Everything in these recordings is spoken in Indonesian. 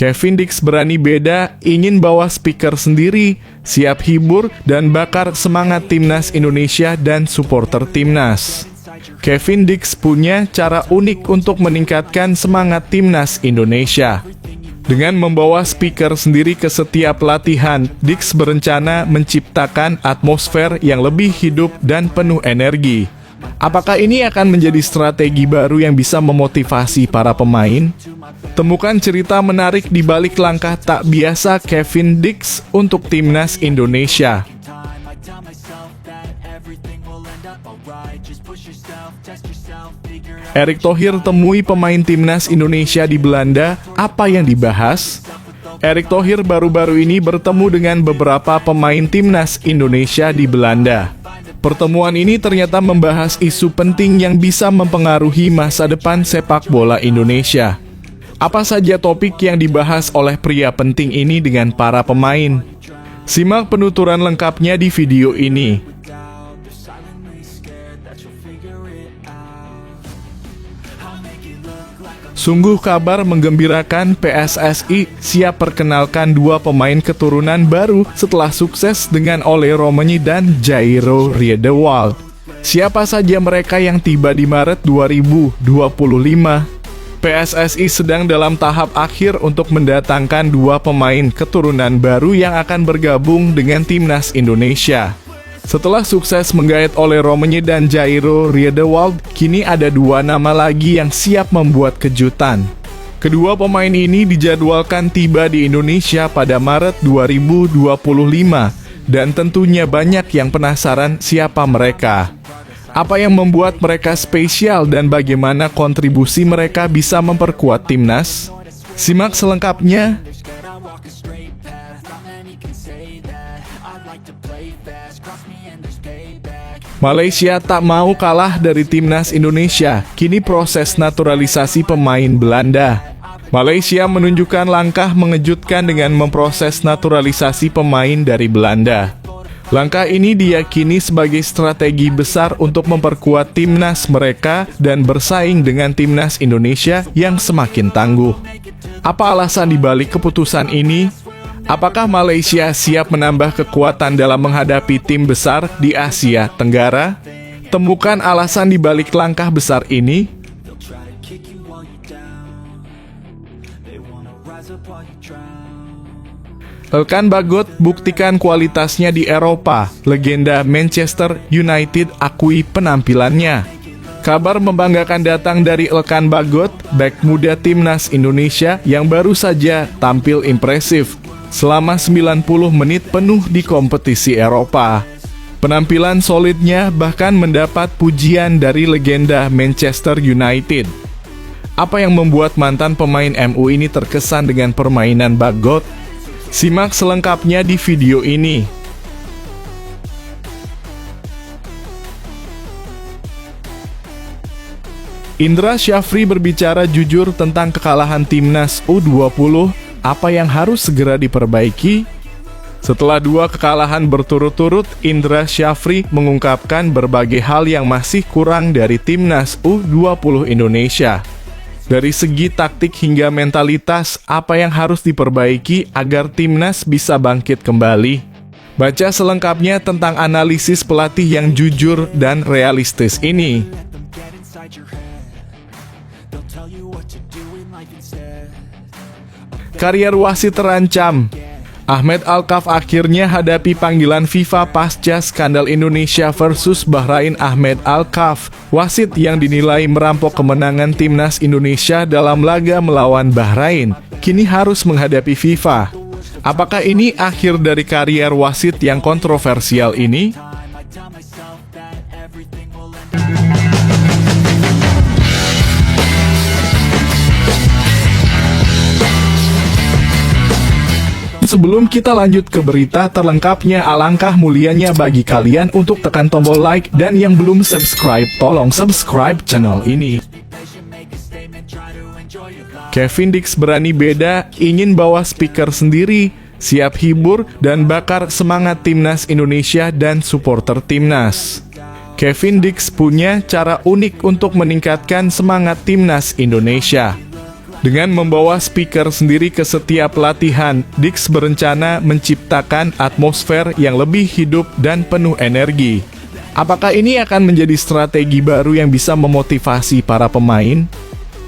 Kevin Dix berani beda, ingin bawa speaker sendiri, siap hibur dan bakar semangat timnas Indonesia dan supporter timnas. Kevin Dix punya cara unik untuk meningkatkan semangat timnas Indonesia. Dengan membawa speaker sendiri ke setiap latihan, Dix berencana menciptakan atmosfer yang lebih hidup dan penuh energi. Apakah ini akan menjadi strategi baru yang bisa memotivasi para pemain? Temukan cerita menarik di balik langkah tak biasa Kevin Dix untuk timnas Indonesia. Erick Thohir temui pemain timnas Indonesia di Belanda, apa yang dibahas? Erick Thohir baru-baru ini bertemu dengan beberapa pemain timnas Indonesia di Belanda. Pertemuan ini ternyata membahas isu penting yang bisa mempengaruhi masa depan sepak bola Indonesia. Apa saja topik yang dibahas oleh pria penting ini dengan para pemain? Simak penuturan lengkapnya di video ini. Sungguh kabar menggembirakan, PSSI siap perkenalkan dua pemain keturunan baru setelah sukses dengan Ole Romenyi dan Jairo Riedewald. Siapa saja mereka yang tiba di Maret 2025? PSSI sedang dalam tahap akhir untuk mendatangkan dua pemain keturunan baru yang akan bergabung dengan timnas Indonesia. Setelah sukses menggait Ole Romenyi dan Jairo Riedewald, kini ada dua nama lagi yang siap membuat kejutan. Kedua pemain ini dijadwalkan tiba di Indonesia pada Maret 2025, dan tentunya banyak yang penasaran siapa mereka. Apa yang membuat mereka spesial dan bagaimana kontribusi mereka bisa memperkuat timnas? Simak selengkapnya. Malaysia tak mau kalah dari timnas Indonesia. Kini proses naturalisasi pemain Belanda. Malaysia menunjukkan langkah mengejutkan dengan memproses naturalisasi pemain dari Belanda. Langkah ini diyakini sebagai strategi besar untuk memperkuat timnas mereka dan bersaing dengan timnas Indonesia yang semakin tangguh. Apa alasan dibalik keputusan ini? Apakah Malaysia siap menambah kekuatan dalam menghadapi tim besar di Asia Tenggara? Temukan alasan di balik langkah besar ini. Elkan Bagot buktikan kualitasnya di Eropa. Legenda Manchester United akui penampilannya. Kabar membanggakan datang dari Elkan Bagot, bek muda timnas Indonesia yang baru saja tampil impresif selama 90 menit penuh di kompetisi Eropa. Penampilan solidnya bahkan mendapat pujian dari legenda Manchester United. Apa yang membuat mantan pemain MU ini terkesan dengan permainan Bagot? Simak selengkapnya di video ini. Indra Syafri berbicara jujur tentang kekalahan timnas U20. Apa yang harus segera diperbaiki? Setelah dua kekalahan berturut-turut, Indra Syafri mengungkapkan berbagai hal yang masih kurang dari timnas U20 Indonesia. Dari segi taktik hingga mentalitas, apa yang harus diperbaiki agar timnas bisa bangkit kembali? Baca selengkapnya tentang analisis pelatih yang jujur dan realistis ini. Karier wasit terancam. Ahmed Alkaf akhirnya hadapi panggilan FIFA pasca skandal Indonesia versus Bahrain. Ahmed Alkaf, wasit yang dinilai merampok kemenangan timnas Indonesia dalam laga melawan Bahrain, kini harus menghadapi FIFA. Apakah ini akhir dari karier wasit yang kontroversial ini? Sebelum kita lanjut ke berita terlengkapnya, alangkah mulianya bagi kalian untuk tekan tombol like, dan yang belum subscribe, tolong subscribe channel ini. Kevin Dix berani beda, ingin bawa speaker sendiri, siap hibur dan bakar semangat timnas Indonesia dan supporter timnas. Kevin Dix punya cara unik untuk meningkatkan semangat timnas Indonesia. Dengan membawa speaker sendiri ke setiap latihan, Dix berencana menciptakan atmosfer yang lebih hidup dan penuh energi. Apakah ini akan menjadi strategi baru yang bisa memotivasi para pemain?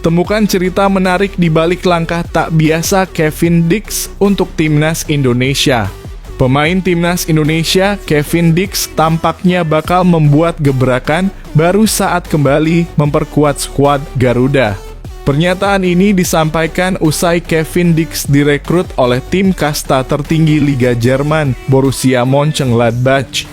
Temukan cerita menarik di balik langkah tak biasa Kevin Dix untuk Timnas Indonesia. Pemain Timnas Indonesia, Kevin Dix, tampaknya bakal membuat gebrakan baru saat kembali memperkuat skuad Garuda. Pernyataan ini disampaikan usai Kevin Dix direkrut oleh tim kasta tertinggi Liga Jerman, Borussia Mönchengladbach.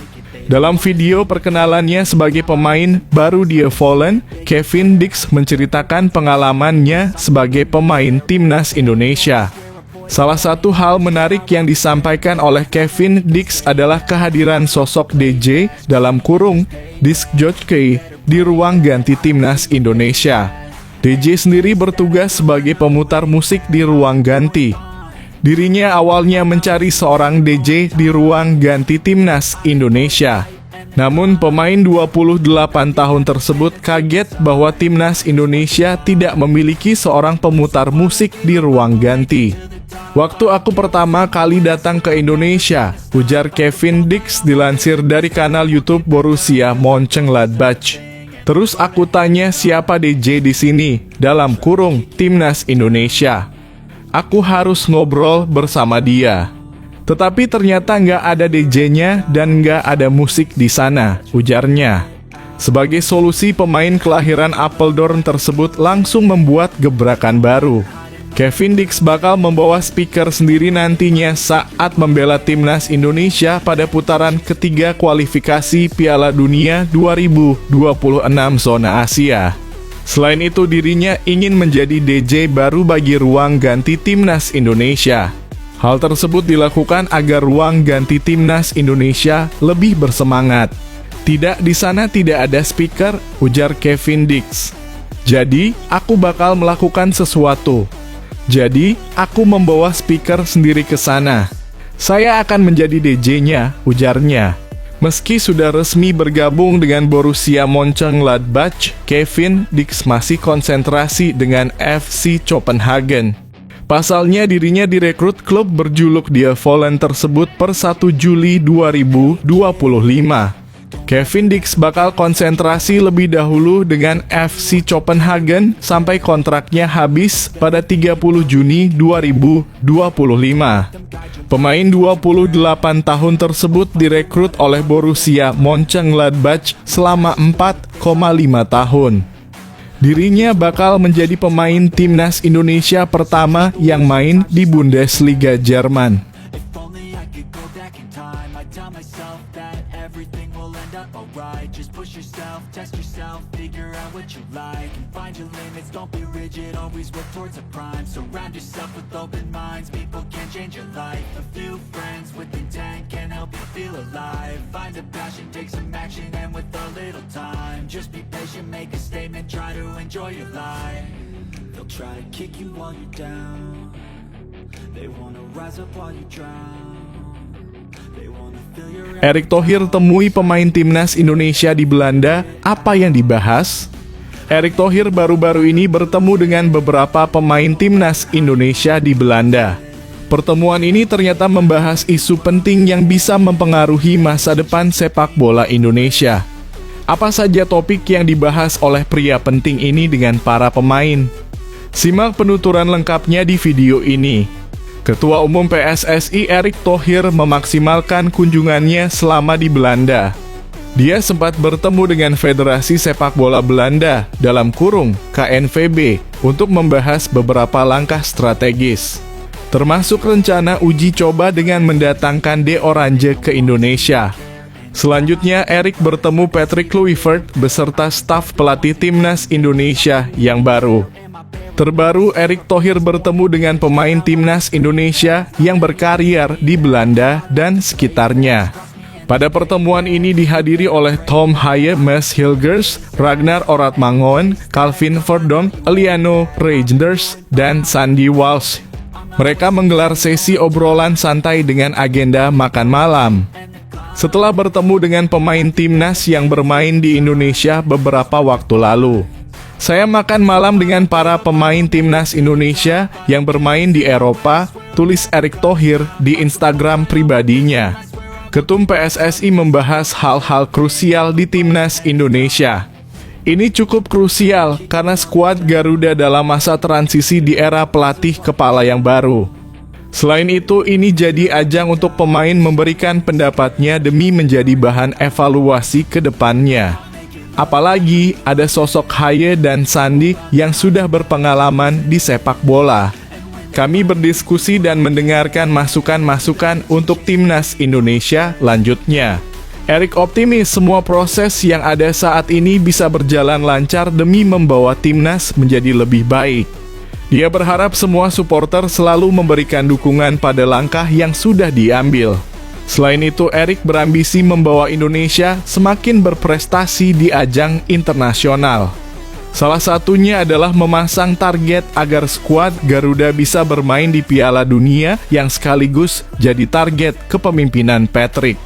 Dalam video perkenalannya sebagai pemain baru di Volley, Kevin Dix menceritakan pengalamannya sebagai pemain Timnas Indonesia. Salah satu hal menarik yang disampaikan oleh Kevin Dix adalah kehadiran sosok DJ dalam kurung disc jockey di ruang ganti Timnas Indonesia. DJ sendiri bertugas sebagai pemutar musik di ruang ganti. Dirinya awalnya mencari seorang DJ di ruang ganti Timnas Indonesia. Namun pemain 28 tahun tersebut kaget bahwa Timnas Indonesia tidak memiliki seorang pemutar musik di ruang ganti. Waktu aku pertama kali datang ke Indonesia, ujar Kevin Dix dilansir dari kanal YouTube Borussia Mönchengladbach. Terus aku tanya siapa DJ di sini, dalam kurung Timnas Indonesia. Aku harus ngobrol bersama dia. Tetapi ternyata nggak ada DJ-nya dan nggak ada musik di sana, ujarnya. Sebagai solusi, pemain kelahiran Apeldoorn tersebut langsung membuat gebrakan baru. Kevin Dix bakal membawa speaker sendiri nantinya saat membela Timnas Indonesia pada putaran ketiga kualifikasi Piala Dunia 2026 zona Asia. Selain itu, dirinya ingin menjadi DJ baru bagi ruang ganti Timnas Indonesia. Hal tersebut dilakukan agar ruang ganti Timnas Indonesia lebih bersemangat. Tidak, di sana tidak ada speaker, ujar Kevin Dix. Jadi, aku bakal melakukan sesuatu. Jadi, aku membawa speaker sendiri ke sana. Saya akan menjadi DJ-nya, ujarnya. Meski sudah resmi bergabung dengan Borussia Mönchengladbach, Kevin Dix masih konsentrasi dengan FC Copenhagen. Pasalnya dirinya direkrut klub berjuluk Die Vollen tersebut per 1 Juli 2025. Kevin Dix bakal konsentrasi lebih dahulu dengan FC Copenhagen sampai kontraknya habis pada 30 Juni 2025. Pemain 28 tahun tersebut direkrut oleh Borussia Mönchengladbach selama 4,5 tahun. Dirinya bakal menjadi pemain Timnas Indonesia pertama yang main di Bundesliga Jerman. Just push yourself, test yourself, figure out what you like, and find your limits, don't be rigid, always work towards a prime. Surround yourself with open minds, people can change your life. A few friends with intent can help you feel alive. Find a passion, take some action, and with a little time, just be patient, make a statement, try to enjoy your life. They'll try to kick you while you're down, they wanna rise up while you drown. Erick Thohir temui pemain Timnas Indonesia di Belanda, apa yang dibahas? Erick Thohir baru-baru ini bertemu dengan beberapa pemain Timnas Indonesia di Belanda. Pertemuan ini ternyata membahas isu penting yang bisa mempengaruhi masa depan sepak bola Indonesia. Apa saja topik yang dibahas oleh pria penting ini dengan para pemain? Simak penuturan lengkapnya di video ini. Ketua Umum PSSI Erick Thohir memaksimalkan kunjungannya selama di Belanda. Dia sempat bertemu dengan Federasi Sepak Bola Belanda dalam kurung KNVB untuk membahas beberapa langkah strategis, termasuk rencana uji coba dengan mendatangkan De Oranje ke Indonesia. Selanjutnya, Erick bertemu Patrick Kluivert beserta staf pelatih Timnas Indonesia yang baru. Terbaru, Erick Thohir bertemu dengan pemain Timnas Indonesia yang berkarier di Belanda dan sekitarnya. Pada pertemuan ini dihadiri oleh Tom Haye Mes Hilgers, Ragnar Oratmangoen, Calvin Verdonk, Eliano Reijnders, dan Sandy Walsh. Mereka menggelar sesi obrolan santai dengan agenda makan malam. Setelah bertemu dengan pemain Timnas yang bermain di Indonesia beberapa waktu lalu, Saya makan malam dengan para pemain timnas Indonesia yang bermain di Eropa, tulis Erick Thohir di Instagram pribadinya. Ketum PSSI membahas hal-hal krusial di timnas Indonesia. Ini cukup krusial karena skuad Garuda dalam masa transisi di era pelatih kepala yang baru. Selain itu, ini jadi ajang untuk pemain memberikan pendapatnya demi menjadi bahan evaluasi ke depannya. Apalagi ada sosok Haye dan Sandi yang sudah berpengalaman di sepak bola. Kami berdiskusi dan mendengarkan masukan-masukan untuk timnas Indonesia lanjutnya. Erick optimis semua proses yang ada saat ini bisa berjalan lancar demi membawa timnas menjadi lebih baik. Dia berharap semua supporter selalu memberikan dukungan pada langkah yang sudah diambil. Selain itu, Erick berambisi membawa Indonesia semakin berprestasi di ajang internasional. Salah satunya adalah memasang target agar skuad Garuda bisa bermain di Piala Dunia yang sekaligus jadi target kepemimpinan Patrick.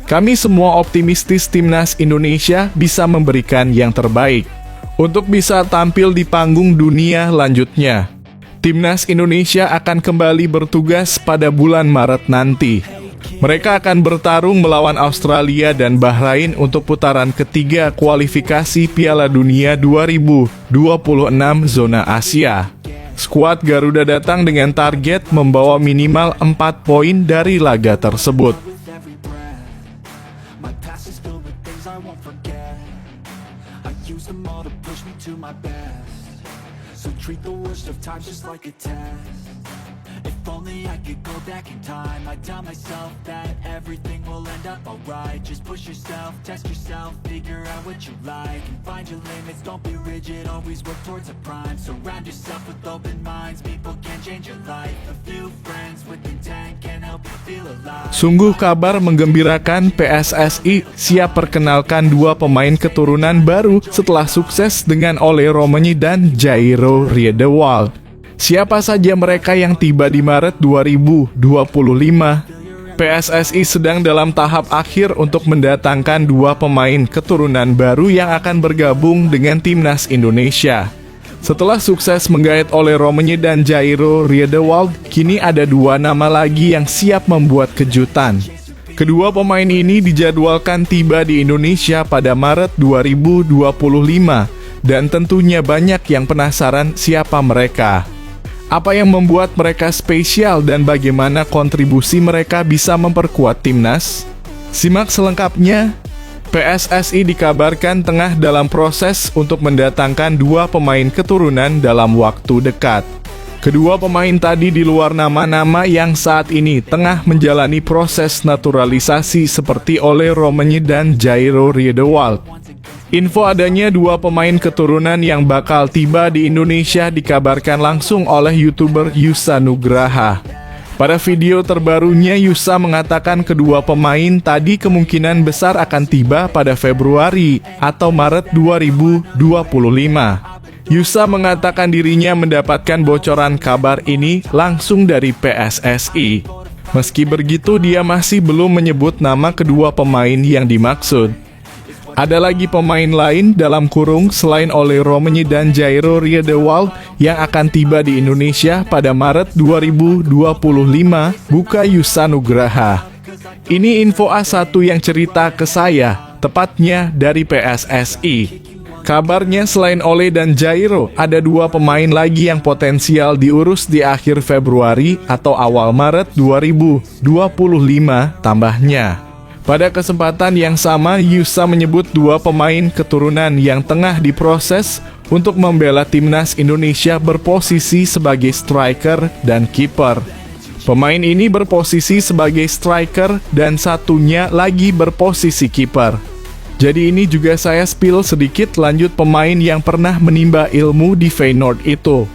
Kami semua optimistis timnas Indonesia bisa memberikan yang terbaik untuk bisa tampil di panggung dunia lanjutnya. Timnas Indonesia akan kembali bertugas pada bulan Maret nanti. Mereka akan bertarung melawan Australia dan Bahrain untuk putaran ketiga kualifikasi Piala Dunia 2026 zona Asia. Skuad Garuda datang dengan target membawa minimal 4 poin dari laga tersebut. If only I could go back in time, I'd tell myself that everything will end up alright. Just push yourself, test yourself, figure out what you like, and find your limits, don't be rigid, always work towards a prime. Surround yourself with open minds, people can change your life. A few friends with intent can help you feel alive. Sungguh kabar menggembirakan, PSSI siap perkenalkan 2 pemain keturunan baru setelah sukses dengan Ole Romani dan Jairo Riedewald. Siapa saja mereka yang tiba di Maret 2025? PSSI sedang dalam tahap akhir untuk mendatangkan 2 pemain keturunan baru yang akan bergabung dengan timnas Indonesia. Setelah sukses menggait Ole Romani dan Jairo Riedewald, kini ada 2 nama lagi yang siap membuat kejutan. Kedua pemain ini dijadwalkan tiba di Indonesia pada Maret 2025, dan tentunya banyak yang penasaran siapa mereka. Apa yang membuat mereka spesial dan bagaimana kontribusi mereka bisa memperkuat timnas? Simak selengkapnya. PSSI dikabarkan tengah dalam proses untuk mendatangkan 2 pemain keturunan dalam waktu dekat. Kedua pemain tadi di luar nama-nama yang saat ini tengah menjalani proses naturalisasi seperti Ole Romani dan Jairo Riedewald. Info adanya 2 pemain keturunan yang bakal tiba di Indonesia dikabarkan langsung oleh YouTuber Yusa Nugraha. Pada video terbarunya, Yusa mengatakan kedua pemain tadi kemungkinan besar akan tiba pada Februari atau Maret 2025. Yusa mengatakan dirinya mendapatkan bocoran kabar ini langsung dari PSSI. Meski begitu, dia masih belum menyebut nama kedua pemain yang dimaksud. Ada lagi pemain lain dalam kurung selain Ole Romani dan Jairo Riedewald yang akan tiba di Indonesia pada Maret 2025, buka Yusa Nugraha. Ini info A1 yang cerita ke saya, tepatnya dari PSSI. Kabarnya selain Ole dan Jairo, ada 2 pemain lagi yang potensial diurus di akhir Februari atau awal Maret 2025 tambahnya. Pada kesempatan yang sama, Yusa menyebut 2 pemain keturunan yang tengah diproses untuk membela timnas Indonesia berposisi sebagai striker dan kiper. Pemain ini berposisi sebagai striker dan satunya lagi berposisi kiper. Jadi ini juga saya spill sedikit lanjut pemain yang pernah menimba ilmu di Feyenoord itu.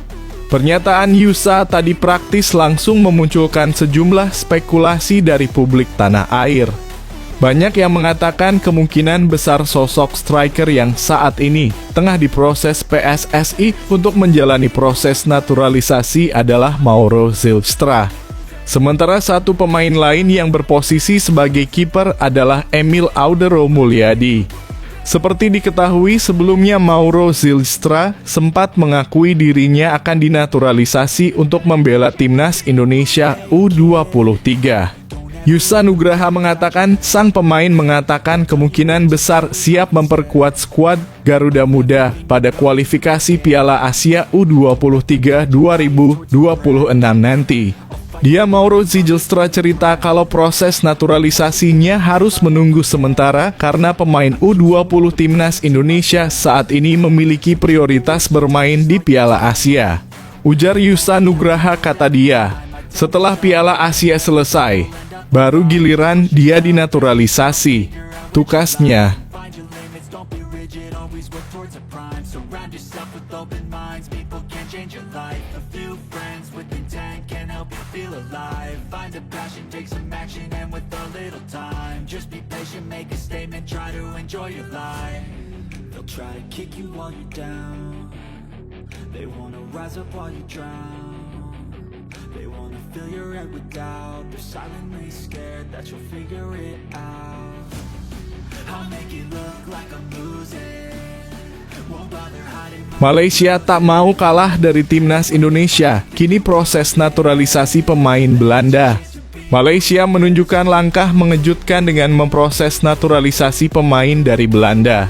Pernyataan Yusa tadi praktis langsung memunculkan sejumlah spekulasi dari publik tanah air. Banyak yang mengatakan kemungkinan besar sosok striker yang saat ini tengah diproses PSSI untuk menjalani proses naturalisasi adalah Mauro Zylstra. Sementara satu pemain lain yang berposisi sebagai kiper adalah Emil Audero Mulyadi. Seperti diketahui sebelumnya, Mauro Zylstra sempat mengakui dirinya akan dinaturalisasi untuk membela timnas Indonesia U23. Yusa Nugraha mengatakan sang pemain mengatakan kemungkinan besar siap memperkuat skuad Garuda Muda pada kualifikasi Piala Asia U23 2026 nanti. Mauro Zylstra cerita kalau proses naturalisasinya harus menunggu sementara karena pemain U20 timnas Indonesia saat ini memiliki prioritas bermain di Piala Asia. Ujar Yusa Nugraha, kata dia, setelah Piala Asia selesai, baru giliran dia dinaturalisasi, tukasnya. Surround yourself with open minds, people can change your life. A few friends with intent can help you feel alive. Find a passion, take some action, and with a little time, just be patient, make a statement, try to enjoy your life. They'll try to kick you while you're down. They wanna rise up while you drown. They wanna fill your head with doubt. They're silently scared that you'll figure it out. I'll make it look like I'm losing. Malaysia tak mau kalah dari timnas Indonesia. Kini proses naturalisasi pemain Belanda. Malaysia menunjukkan langkah mengejutkan dengan memproses naturalisasi pemain dari Belanda.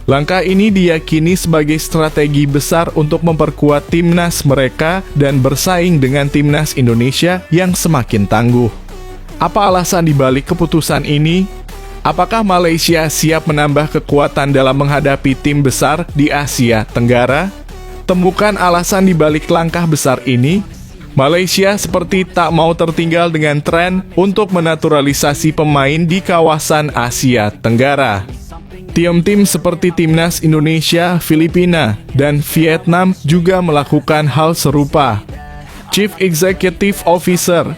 Langkah ini diyakini sebagai strategi besar untuk memperkuat timnas mereka dan bersaing dengan timnas Indonesia yang semakin tangguh. Apa alasan dibalik keputusan ini? Apakah Malaysia siap menambah kekuatan dalam menghadapi tim besar di Asia Tenggara? Temukan alasan dibalik langkah besar ini. Malaysia seperti tak mau tertinggal dengan tren untuk menaturalisasi pemain di kawasan Asia Tenggara. Tim-tim seperti timnas Indonesia, Filipina, dan Vietnam juga melakukan hal serupa. Chief Executive Officer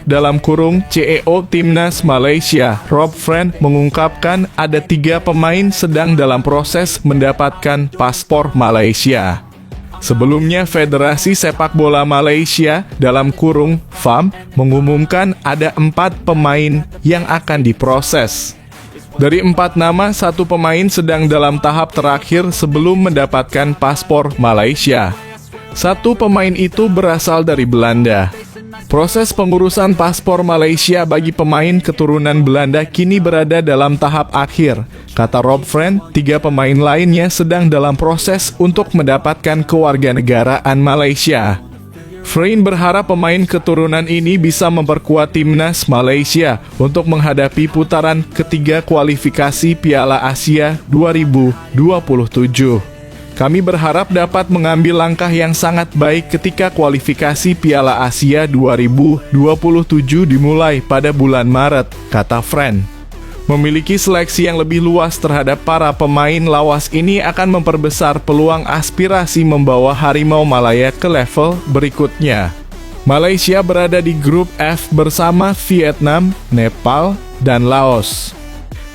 (CEO) Timnas Malaysia, Rob Friend, mengungkapkan ada 3 pemain sedang dalam proses mendapatkan paspor Malaysia. Sebelumnya, Federasi Sepak Bola Malaysia (FAM) mengumumkan ada 4 pemain yang akan diproses. Dari 4 nama, 1 pemain sedang dalam tahap terakhir sebelum mendapatkan paspor Malaysia. 1 pemain itu berasal dari Belanda. Proses pengurusan paspor Malaysia bagi pemain keturunan Belanda kini berada dalam tahap akhir. Kata Rob Friend, 3 pemain lainnya sedang dalam proses untuk mendapatkan kewarganegaraan Malaysia. Friend berharap pemain keturunan ini bisa memperkuat timnas Malaysia untuk menghadapi putaran ketiga kualifikasi Piala Asia 2027. Kami berharap dapat mengambil langkah yang sangat baik ketika kualifikasi Piala Asia 2027 dimulai pada bulan Maret, kata Friend. Memiliki seleksi yang lebih luas terhadap para pemain lawas ini akan memperbesar peluang aspirasi membawa Harimau Malaya ke level berikutnya. Malaysia berada di grup F bersama Vietnam, Nepal, dan Laos.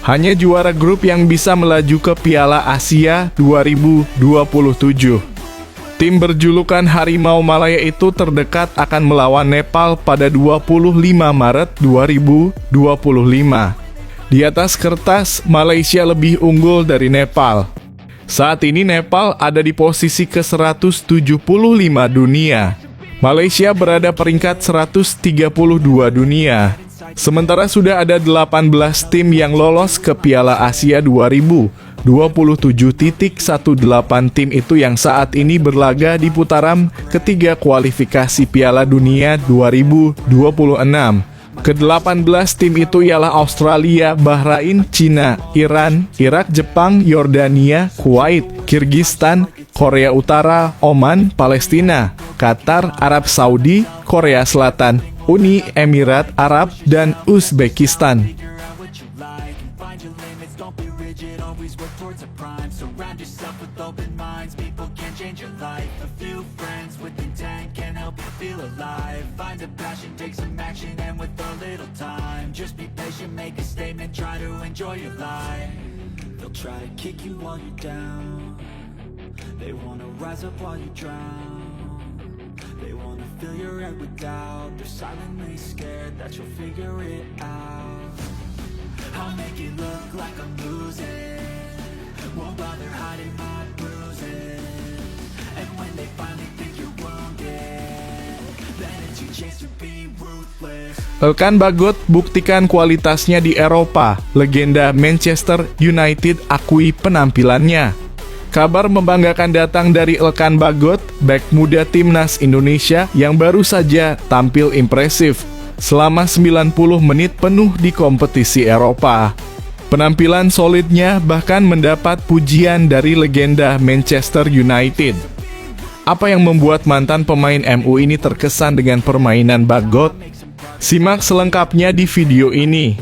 Hanya juara grup yang bisa melaju ke Piala Asia 2027. Tim berjulukan Harimau Malaya itu terdekat akan melawan Nepal pada 25 Maret 2025. Di atas kertas, Malaysia lebih unggul dari Nepal. Saat ini Nepal ada di posisi ke-175 dunia. Malaysia berada peringkat 132 dunia. Sementara sudah ada 18 tim yang lolos ke Piala Asia 2027. 17.18 tim itu yang saat ini berlaga di putaran ketiga kualifikasi Piala Dunia 2026. Ke-18 tim itu ialah Australia, Bahrain, Cina, Iran, Irak, Jepang, Yordania, Kuwait, Kirgistan, Korea Utara, Oman, Palestina, Qatar, Arab Saudi, Korea Selatan, Uni Emirat Arab, dan Uzbekistan. They wanna fill your head with doubt. They're silently scared that you'll figure it out. I'll make it look like I'm losing. Won't bother hiding my bruises. And when they finally think you're wounded, then it's your chance to be ruthless. Elkan Bagot buktikan kualitasnya di Eropa. Legenda Manchester United akui penampilannya. Kabar membanggakan datang dari Elkan Bagot, bek muda timnas Indonesia yang baru saja tampil impresif selama 90 menit penuh di kompetisi Eropa. Penampilan solidnya bahkan mendapat pujian dari legenda Manchester United. Apa yang membuat mantan pemain MU ini terkesan dengan permainan Bagot? Simak selengkapnya di video ini.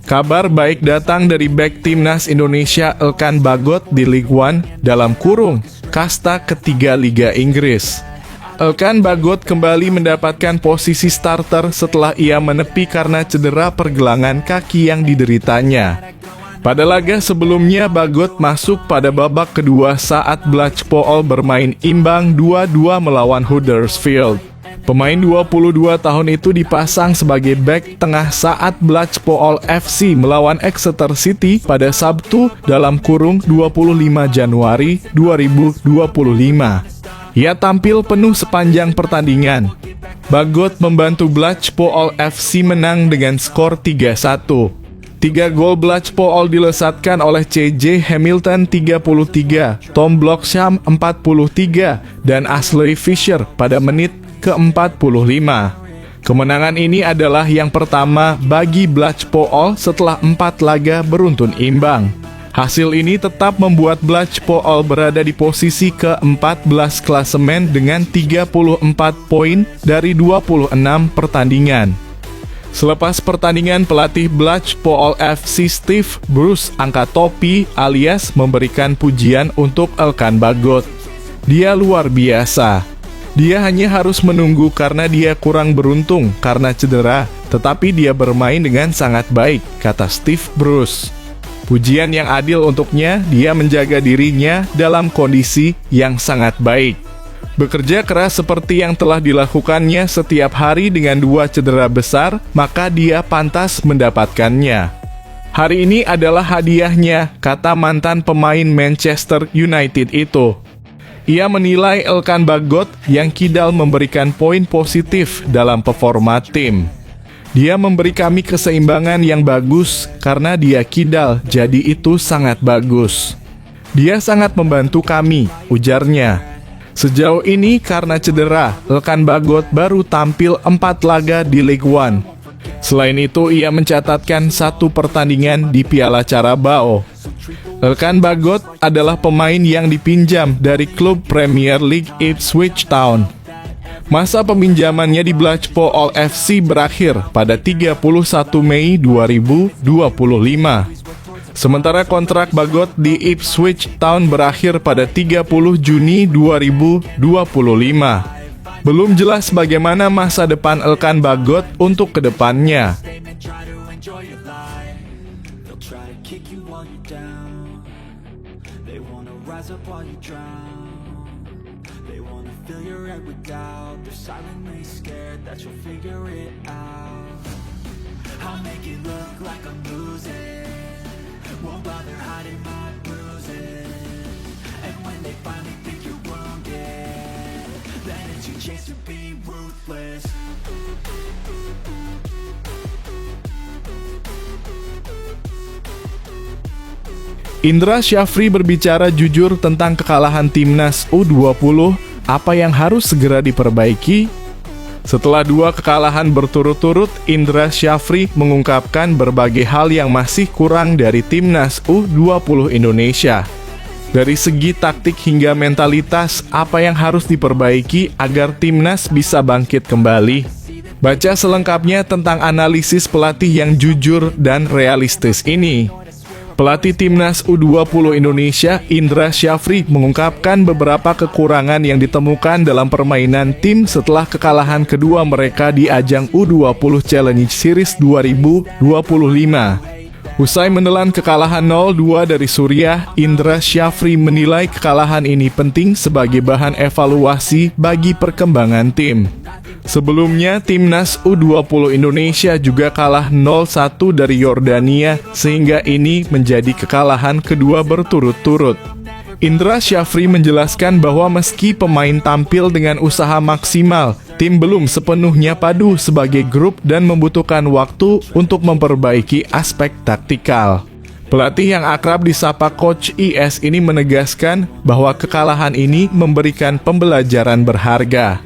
Kabar baik datang dari bek timnas Indonesia Elkan Bagot di Ligue 1 dalam kurung kasta ketiga Liga Inggris. Elkan Bagot kembali mendapatkan posisi starter setelah ia menepi karena cedera pergelangan kaki yang dideritanya. Pada laga sebelumnya, Bagot masuk pada babak kedua saat Blackpool bermain imbang 2-2 melawan Huddersfield. Pemain 22 tahun itu dipasang sebagai bek tengah saat Blackpool FC melawan Exeter City pada Sabtu dalam kurung 25 Januari 2025. Ia tampil penuh sepanjang pertandingan. Bagot membantu Blackpool FC menang dengan skor 3-1. 3 gol Blackpool dilesatkan oleh C.J. Hamilton 33, Tom Bloxham 43, dan Ashley Fisher pada menit ke-45. Kemenangan ini adalah yang pertama bagi Blackpool setelah 4 laga beruntun imbang. Hasil ini tetap membuat Blackpool berada di posisi ke-14 klasemen dengan 34 poin dari 26 pertandingan. Selepas pertandingan, pelatih Blackpool FC Steve Bruce angkat topi alias memberikan pujian untuk Elkan Bagot. Dia luar biasa. Dia hanya harus menunggu karena dia kurang beruntung karena cedera, tetapi dia bermain dengan sangat baik, kata Steve Bruce. Pujian yang adil untuknya, dia menjaga dirinya dalam kondisi yang sangat baik. Bekerja keras seperti yang telah dilakukannya setiap hari dengan 2 cedera besar, maka dia pantas mendapatkannya. Hari ini adalah hadiahnya, kata mantan pemain Manchester United itu. Ia menilai Elkan Bagot yang kidal memberikan poin positif dalam performa tim. Dia memberi kami keseimbangan yang bagus karena dia kidal, jadi itu sangat bagus. Dia sangat membantu kami, ujarnya. Sejauh ini karena cedera, Elkan Bagot baru tampil 4 laga di Ligue 1. Selain itu, ia mencatatkan 1 pertandingan di Piala Carabao. Elkan Bagot adalah pemain yang dipinjam dari klub Premier League Ipswich Town. Masa peminjamannya di Blackpool FC berakhir pada 31 Mei 2025. Sementara kontrak Bagot di Ipswich Town berakhir pada 30 Juni 2025. Belum jelas bagaimana masa depan Elkan Bagot untuk kedepannya. Won't bother hiding my bruises. And when they finally think you're wounded, then it's your chance to be ruthless. Indra Syafri berbicara jujur tentang kekalahan timnas U20, apa yang harus segera diperbaiki? Setelah 2 kekalahan berturut-turut, Indra Syafri mengungkapkan berbagai hal yang masih kurang dari timnas U20 Indonesia. Dari segi taktik hingga mentalitas, apa yang harus diperbaiki agar timnas bisa bangkit kembali? Baca selengkapnya tentang analisis pelatih yang jujur dan realistis ini. Pelatih timnas U20 Indonesia, Indra Syafri, mengungkapkan beberapa kekurangan yang ditemukan dalam permainan tim setelah kekalahan kedua mereka di ajang U20 Challenge Series 2025. Usai menelan kekalahan 0-2 dari Suriah, Indra Syafri menilai kekalahan ini penting sebagai bahan evaluasi bagi perkembangan tim. Sebelumnya, timnas U20 Indonesia juga kalah 0-1 dari Yordania, sehingga ini menjadi kekalahan kedua berturut-turut. Indra Syafri menjelaskan bahwa meski pemain tampil dengan usaha maksimal, tim belum sepenuhnya padu sebagai grup dan membutuhkan waktu untuk memperbaiki aspek taktikal. Pelatih yang akrab disapa Coach IS ini menegaskan bahwa kekalahan ini memberikan pembelajaran berharga.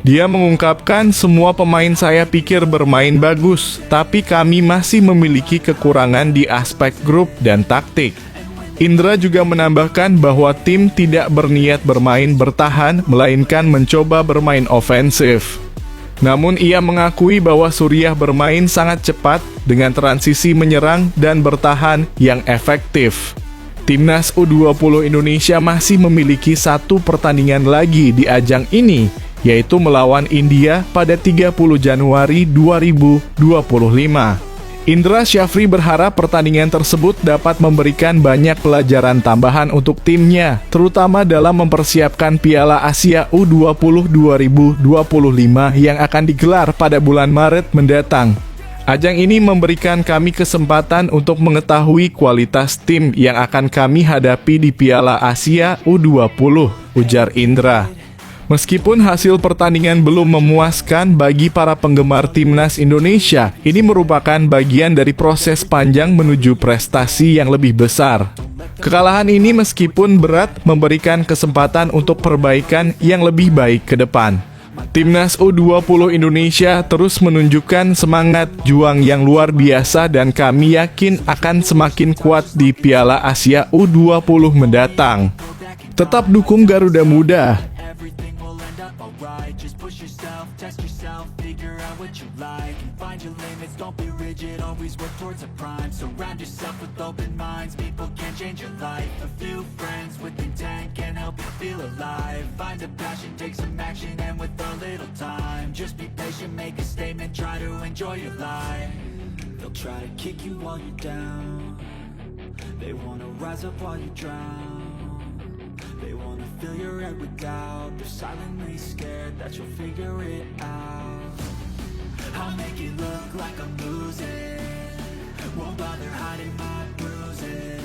Dia mengungkapkan, semua pemain saya pikir bermain bagus, tapi kami masih memiliki kekurangan di aspek grup dan taktik. Indra juga menambahkan bahwa tim tidak berniat bermain bertahan, melainkan mencoba bermain ofensif. Namun ia mengakui bahwa Suriah bermain sangat cepat dengan transisi menyerang dan bertahan yang efektif. Timnas U20 Indonesia masih memiliki satu pertandingan lagi di ajang ini, yaitu melawan India pada 30 Januari 2025. Indra Syafri berharap pertandingan tersebut dapat memberikan banyak pelajaran tambahan untuk timnya, terutama dalam mempersiapkan Piala Asia U20 2025 yang akan digelar pada bulan Maret mendatang. Ajang ini memberikan kami kesempatan untuk mengetahui kualitas tim yang akan kami hadapi di Piala Asia U20, ujar Indra. Meskipun hasil pertandingan belum memuaskan bagi para penggemar timnas Indonesia, ini merupakan bagian dari proses panjang menuju prestasi yang lebih besar. Kekalahan ini meskipun berat, memberikan kesempatan untuk perbaikan yang lebih baik ke depan. Timnas U20 Indonesia terus menunjukkan semangat juang yang luar biasa dan kami yakin akan semakin kuat di Piala Asia U20 mendatang. Tetap dukung Garuda Muda. Just push yourself, test yourself, figure out what you like, and find your limits, don't be rigid, always work towards a prime. Surround yourself with open minds, people can change your life. A few friends with intent can help you feel alive. Find a passion, take some action, and with a little time, just be patient, make a statement, try to enjoy your life. They'll try to kick you while you're down, they wanna rise up while you drown. They wanna fill your head with doubt, they're silently scared that you'll figure it out. I'll make it look like I'm losing, won't bother hiding my bruises.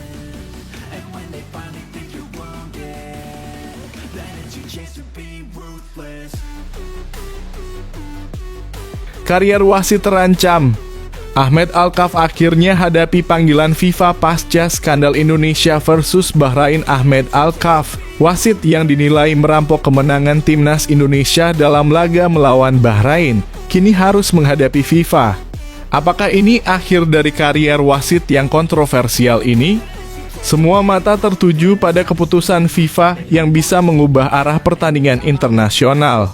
And when they finally think you're wounded, then it's your chance to be ruthless. Karier wasit terancam. Ahmed Alkaf akhirnya hadapi panggilan FIFA pasca skandal Indonesia versus Bahrain. Ahmed Alkaf, wasit yang dinilai merampok kemenangan timnas Indonesia dalam laga melawan Bahrain, kini harus menghadapi FIFA. Apakah ini akhir dari karier wasit yang kontroversial ini? Semua mata tertuju pada keputusan FIFA yang bisa mengubah arah pertandingan internasional.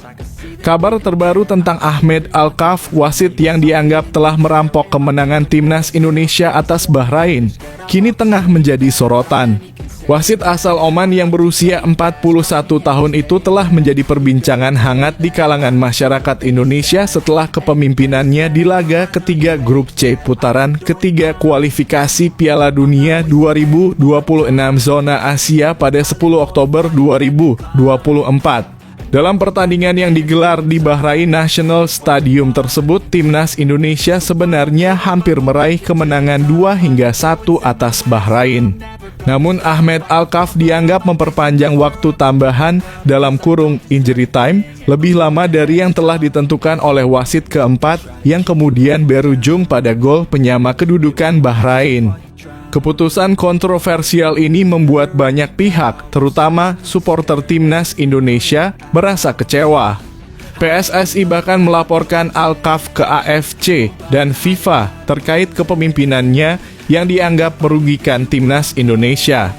Kabar terbaru tentang Ahmed Alkaf, wasit yang dianggap telah merampok kemenangan timnas Indonesia atas Bahrain, kini tengah menjadi sorotan. Wasit asal Oman yang berusia 41 tahun itu telah menjadi perbincangan hangat di kalangan masyarakat Indonesia setelah kepemimpinannya di laga ketiga grup C putaran ketiga kualifikasi Piala Dunia 2026 zona Asia pada 10 Oktober 2024. Dalam pertandingan yang digelar di Bahrain National Stadium tersebut, timnas Indonesia sebenarnya hampir meraih kemenangan 2-1 atas Bahrain. Namun Ahmed Alkaf dianggap memperpanjang waktu tambahan dalam kurung injury time lebih lama dari yang telah ditentukan oleh wasit keempat yang kemudian berujung pada gol penyama kedudukan Bahrain. Keputusan kontroversial ini membuat banyak pihak, terutama supporter timnas Indonesia, merasa kecewa. PSSI bahkan melaporkan Alkaf ke AFC dan FIFA terkait kepemimpinannya yang dianggap merugikan timnas Indonesia.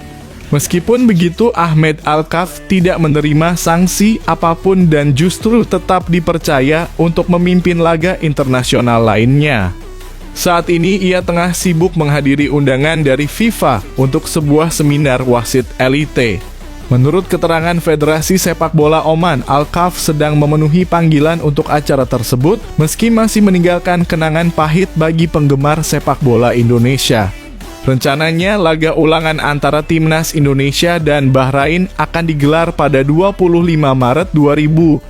Meskipun begitu, Ahmed Alkaf tidak menerima sanksi apapun dan justru tetap dipercaya untuk memimpin laga internasional lainnya. Saat ini ia tengah sibuk menghadiri undangan dari FIFA untuk sebuah seminar wasit elite. Menurut keterangan Federasi Sepak Bola Oman, Alkaf sedang memenuhi panggilan untuk acara tersebut meski masih meninggalkan kenangan pahit bagi penggemar sepak bola Indonesia. Rencananya laga ulangan antara Timnas Indonesia dan Bahrain akan digelar pada 25 Maret 2025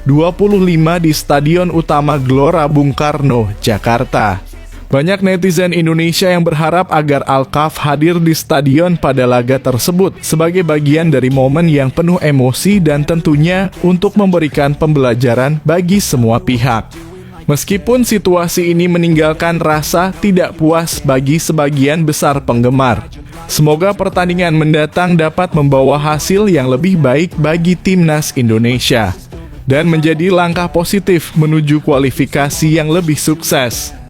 di Stadion Utama Gelora Bung Karno, Jakarta. Banyak netizen Indonesia yang berharap agar Alkaf hadir di stadion pada laga tersebut sebagai bagian dari momen yang penuh emosi dan tentunya untuk memberikan pembelajaran bagi semua pihak. Meskipun situasi ini meninggalkan rasa tidak puas bagi sebagian besar penggemar, semoga pertandingan mendatang dapat membawa hasil yang lebih baik bagi Timnas Indonesia dan menjadi langkah positif menuju kualifikasi yang lebih sukses.